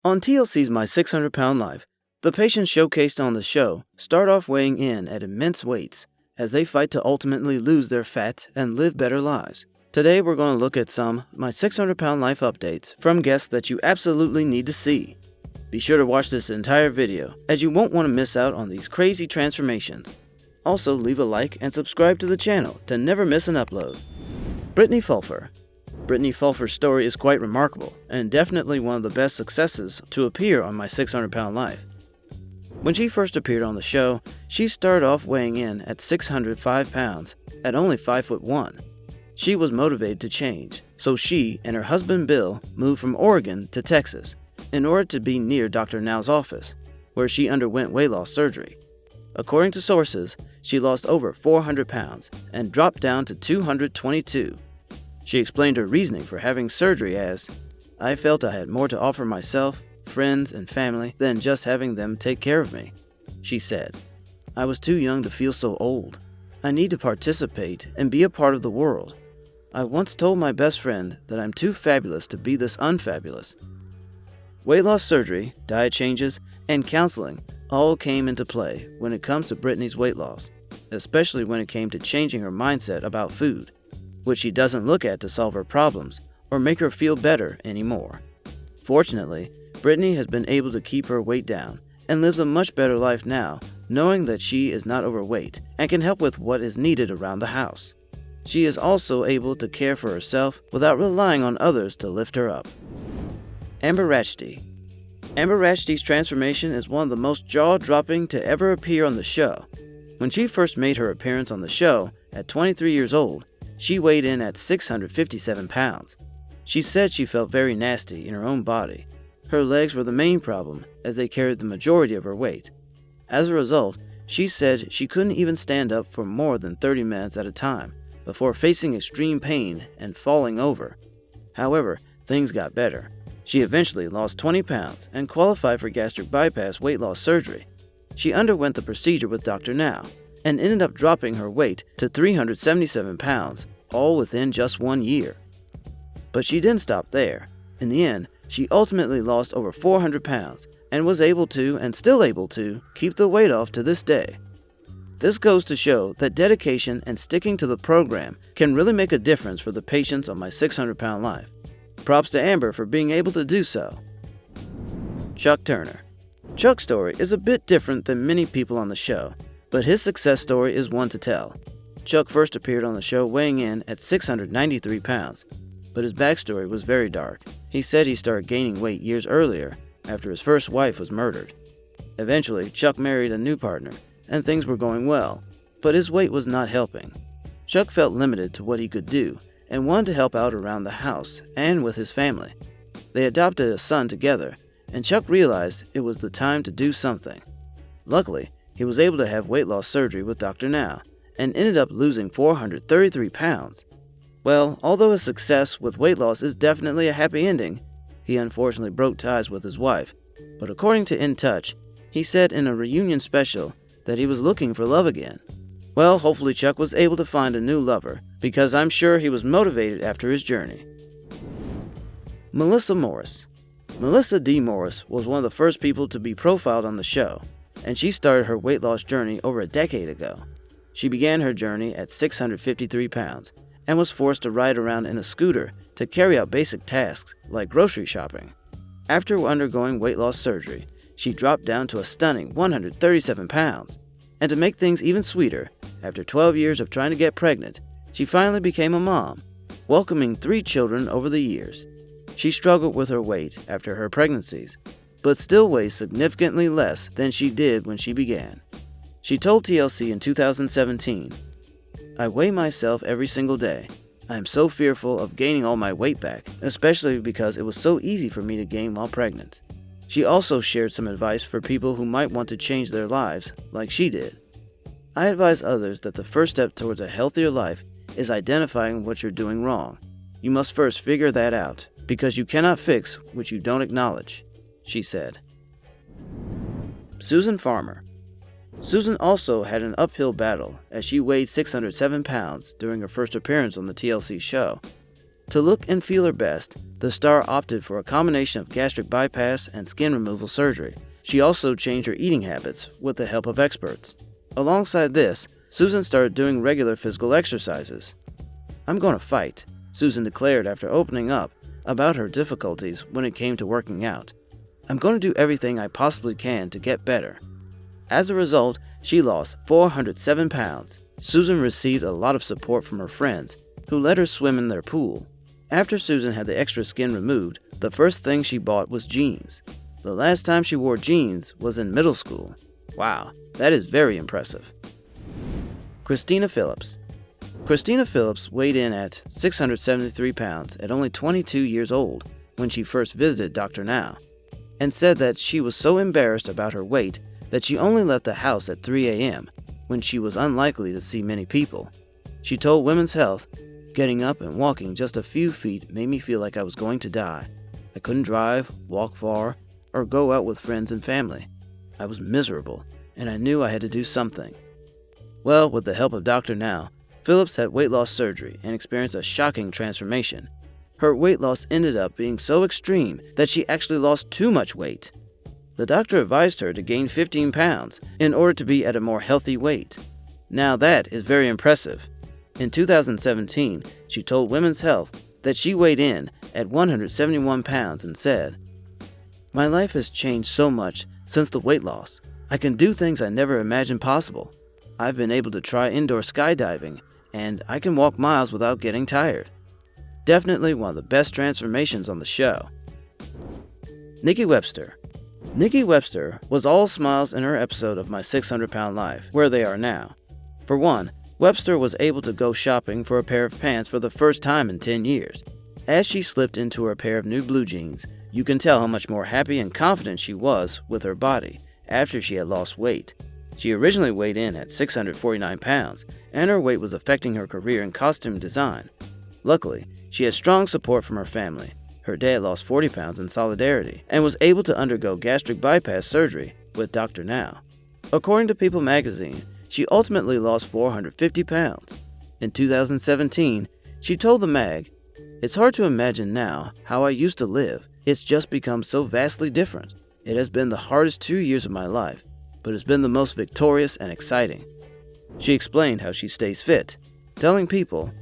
On TLC's My 600 Pound Life, the patients showcased on the show start off weighing in at immense weights as they fight to ultimately lose their fat and live better lives. Today we're going to look at some My 600 Pound Life updates from guests that you absolutely need to see. Be sure to watch this entire video as you won't want to miss out on these crazy transformations. Also, leave a like and subscribe to the channel to never miss an upload. Brittany Fulfer. Brittany Fulfer's story is quite remarkable and definitely one of the best successes to appear on My 600 Pound Life. When she first appeared on the show, she started off weighing in at 605 pounds at only 5'1". She was motivated to change, so she and her husband Bill moved from Oregon to Texas in order to be near Dr. Now's office, where she underwent weight loss surgery. According to sources, she lost over 400 pounds and dropped down to 222. She explained her reasoning for having surgery as, "I felt I had more to offer myself, friends, and family than just having them take care of me." She said, "I was too young to feel so old. I need to participate and be a part of the world. I once told my best friend that I'm too fabulous to be this unfabulous." Weight loss surgery, diet changes, and counseling all came into play when it comes to Brittany's weight loss, especially when it came to changing her mindset about food, which she doesn't look at to solve her problems or make her feel better anymore. Fortunately, Brittany has been able to keep her weight down and lives a much better life now, knowing that she is not overweight and can help with what is needed around the house. She is also able to care for herself without relying on others to lift her up. Amber Rashdi. Amber Rashdi's transformation is one of the most jaw-dropping to ever appear on the show. When she first made her appearance on the show, at 23 years old, she weighed in at 657 pounds. She said she felt very nasty in her own body. Her legs were the main problem, as they carried the majority of her weight. As a result, she said she couldn't even stand up for more than 30 minutes at a time, before facing extreme pain and falling over. However, things got better. She eventually lost 20 pounds and qualified for gastric bypass weight loss surgery. She underwent the procedure with Dr. Now and ended up dropping her weight to 377 pounds, all within just 1 year. But she didn't stop there. In the end, she ultimately lost over 400 pounds and was able to, and still able to, keep the weight off to this day. This goes to show that dedication and sticking to the program can really make a difference for the patients on My 600 Pound Life. Props to Amber for being able to do so. Chuck Turner. Chuck's story is a bit different than many people on the show, but his success story is one to tell. Chuck first appeared on the show weighing in at 693 pounds, but his backstory was very dark. He said he started gaining weight years earlier after his first wife was murdered. Eventually, Chuck married a new partner, and things were going well, but his weight was not helping. Chuck felt limited to what he could do and wanted to help out around the house and with his family. They adopted a son together, and Chuck realized it was the time to do something. Luckily, he was able to have weight loss surgery with Dr. Now and ended up losing 433 pounds. Well, although his success with weight loss is definitely a happy ending, he unfortunately broke ties with his wife. But according to In Touch, he said in a reunion special that he was looking for love again. Well, hopefully Chuck was able to find a new lover, because I'm sure he was motivated after his journey. Melissa Morris. Melissa D. Morris was one of the first people to be profiled on the show, and she started her weight loss journey over a decade ago. She began her journey at 653 pounds and was forced to ride around in a scooter to carry out basic tasks like grocery shopping. After undergoing weight loss surgery, she dropped down to a stunning 137 pounds. And to make things even sweeter, after 12 years of trying to get pregnant, she finally became a mom, welcoming 3 children over the years. She struggled with her weight after her pregnancies, but still weighs significantly less than she did when she began. She told TLC in 2017, "I weigh myself every single day. I am so fearful of gaining all my weight back, especially because it was so easy for me to gain while pregnant." She also shared some advice for people who might want to change their lives, like she did. "I advise others that the first step towards a healthier life is identifying what you're doing wrong. You must first figure that out, because you cannot fix what you don't acknowledge," she said. Susan Farmer. Susan also had an uphill battle as she weighed 607 pounds during her first appearance on the TLC show. To look and feel her best, the star opted for a combination of gastric bypass and skin removal surgery. She also changed her eating habits with the help of experts. Alongside this, Susan started doing regular physical exercises. "I'm going to fight," Susan declared after opening up about her difficulties when it came to working out. "I'm going to do everything I possibly can to get better." As a result, she lost 407 pounds. Susan received a lot of support from her friends, who let her swim in their pool. After Susan had the extra skin removed, the first thing she bought was jeans. The last time she wore jeans was in middle school. Wow, that is very impressive. Christina Phillips. Christina Phillips weighed in at 673 pounds at only 22 years old when she first visited Dr. Now, and said that she was so embarrassed about her weight that she only left the house at 3 a.m. when she was unlikely to see many people. She told Women's Health, "Getting up and walking just a few feet made me feel like I was going to die. I couldn't drive, walk far, or go out with friends and family. I was miserable, and I knew I had to do something." Well, with the help of Dr. Now, Phillips had weight loss surgery and experienced a shocking transformation. Her weight loss ended up being so extreme that she actually lost too much weight. The doctor advised her to gain 15 pounds in order to be at a more healthy weight. Now that is very impressive. In 2017, she told Women's Health that she weighed in at 171 pounds and said, "My life has changed so much since the weight loss. I can do things I never imagined possible. I've been able to try indoor skydiving, and I can walk miles without getting tired." Definitely one of the best transformations on the show. Nikki Webster. Nikki Webster was all smiles in her episode of My 600-Pound Life, Where They Are Now. For one, Webster was able to go shopping for a pair of pants for the first time in 10 years. As she slipped into her pair of new blue jeans, you can tell how much more happy and confident she was with her body after she had lost weight. She originally weighed in at 649 pounds, and her weight was affecting her career in costume design. Luckily, she had strong support from her family. Her dad lost 40 pounds in solidarity and was able to undergo gastric bypass surgery with Dr. Now. According to People magazine, she ultimately lost 450 pounds. In 2017, she told the mag, "It's hard to imagine now how I used to live. It's just become so vastly different. It has been the hardest 2 years of my life, but it's been the most victorious and exciting." She explained how she stays fit, telling People,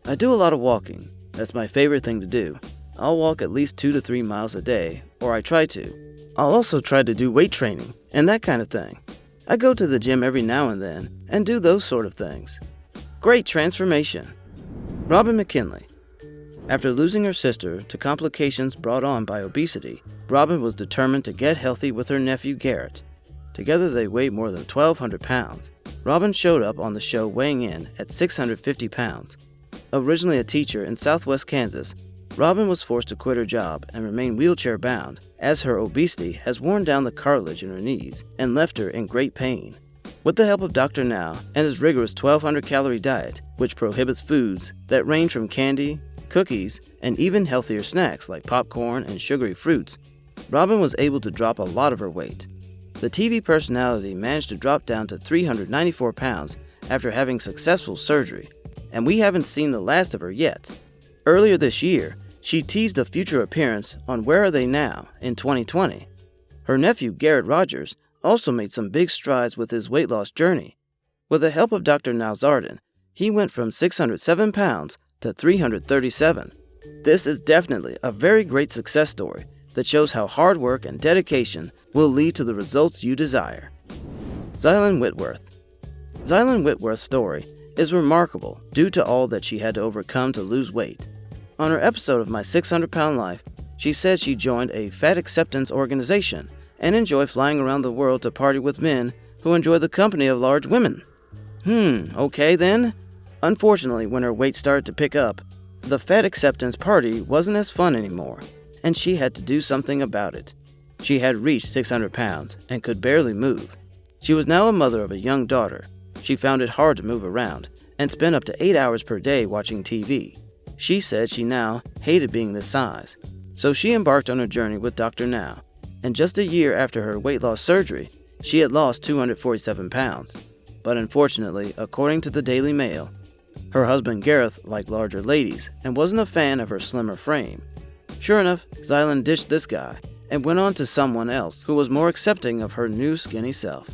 "I do a lot of walking. That's my favorite thing to do. I'll walk at least 2 to 3 miles a day, or I try to. I'll also try to do weight training and that kind of thing. I go to the gym every now and then and do those sort of things." Great transformation. Robin McKinley. After losing her sister to complications brought on by obesity, Robin was determined to get healthy with her nephew Garrett. Together they weighed more than 1,200 pounds. Robin showed up on the show weighing in at 650 pounds. Originally a teacher in southwest Kansas, Robin was forced to quit her job and remain wheelchair-bound, as her obesity has worn down the cartilage in her knees and left her in great pain. With the help of Dr. Now and his rigorous 1,200-calorie diet, which prohibits foods that range from candy, cookies, and even healthier snacks like popcorn and sugary fruits, Robin was able to drop a lot of her weight. The TV personality managed to drop down to 394 pounds after having successful surgery, and we haven't seen the last of her yet. Earlier this year, she teased a future appearance on Where Are They Now in 2020. Her nephew Garrett Rogers also made some big strides with his weight loss journey. With the help of Dr. Nowzaradan, he went from 607 pounds to 337. This is definitely a very great success story that shows how hard work and dedication will lead to the results you desire. Zylan Whitworth. Zylan Whitworth's story is remarkable due to all that she had to overcome to lose weight. On her episode of My 600-Pound Life, she said she joined a fat acceptance organization and enjoyed flying around the world to party with men who enjoy the company of large women. Okay then. Unfortunately, when her weight started to pick up, the fat acceptance party wasn't as fun anymore, and she had to do something about it. She had reached 600 pounds and could barely move. She was now a mother of a young daughter. She found it hard to move around and spent up to 8 hours per day watching TV. She said she now hated being this size, so she embarked on her journey with Dr. Now, and just a year after her weight loss surgery, she had lost 247 pounds. But unfortunately, according to the Daily Mail, Her husband Gareth liked larger ladies and wasn't a fan of her slimmer frame. Sure enough, Xylan ditched this guy and went on to someone else who was more accepting of her new skinny self.